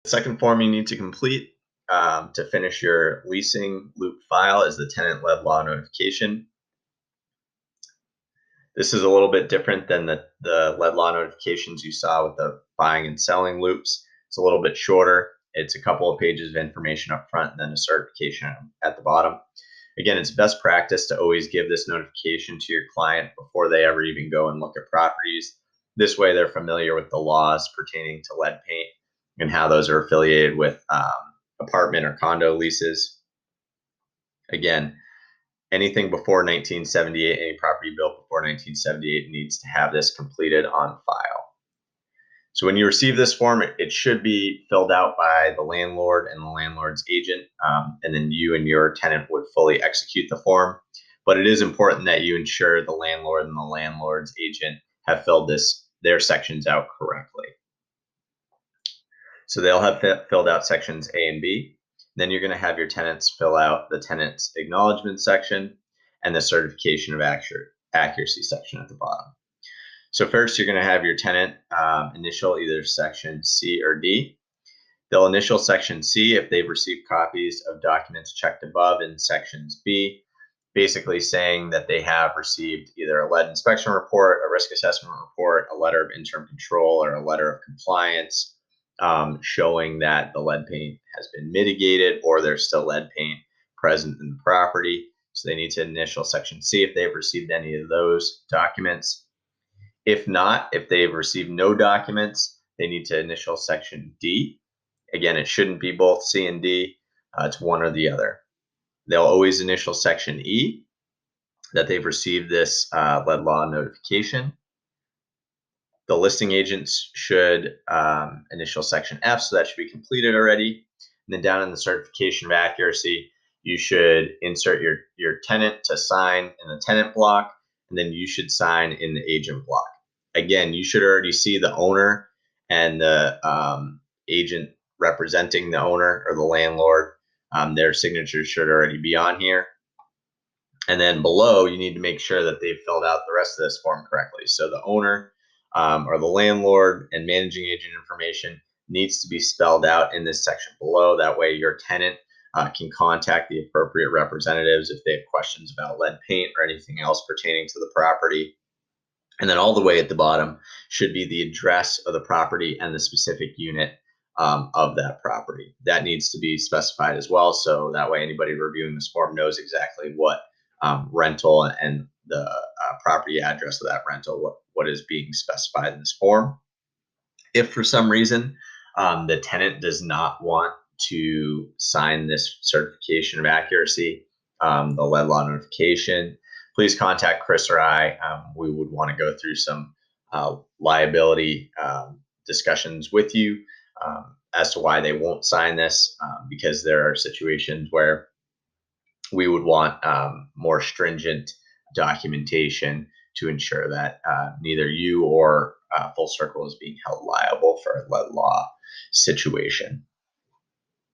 Second form you need to complete to finish your leasing loop file is the tenant lead law notification. This is a little bit different than the lead law notifications you saw with the buying and selling loops. It's a little bit shorter. It's a couple of pages of information up front and then a certification at the bottom. Again, it's best practice to always give this notification to your client before they ever even go and look at properties. This way they're familiar with the laws pertaining to lead paint and how those are affiliated with apartment or condo leases. Again, anything before 1978, any property built before 1978 needs to have this completed on file. So when you receive this form, it should be filled out by the landlord and the landlord's agent, and then you and your tenant would fully execute the form. But it is important that you ensure the landlord and the landlord's agent have filled their sections out correctly. So they'll have filled out sections A and B. Then you're going to have your tenants fill out the tenant's acknowledgement section and the certification of accuracy section at the bottom. So first, you're going to have your tenant initial either section C or D. They'll initial section C if they've received copies of documents checked above in sections B, basically saying that they have received either a lead inspection report, a risk assessment report, a letter of interim control, or a letter of compliance showing that the lead paint has been mitigated or there's still lead paint present in the property. So they need to initial section C if they've received any of those documents. If not, if they've received no documents, they need to initial section D. Again, it shouldn't be both C and D. It's one or the other. They'll always initial section E, that they've received this lead law notification. The listing agents should initial section F, so that should be completed already. And then down in the certification of accuracy, you should insert your tenant to sign in the tenant block, and then you should sign in the agent block. Again, you should already see the owner and the agent representing the owner or the landlord. Their signatures should already be on here. And then below, you need to make sure that they've filled out the rest of this form correctly. So the owner or the landlord and managing agent information needs to be spelled out in this section below. That way your tenant can contact the appropriate representatives if they have questions about lead paint or anything else pertaining to the property. And then all the way at the bottom should be the address of the property and the specific unit of that property. That needs to be specified as well, so that way anybody reviewing this form knows exactly what rental and the property address of that rental, what is being specified in this form. If for some reason the tenant does not want to sign this certification of accuracy, the lead law notification, please contact Chris or I. We would want to go through some liability discussions with you as to why they won't sign this, because there are situations where we would want more stringent documentation to ensure that neither you or Full Circle is being held liable for a lead law situation.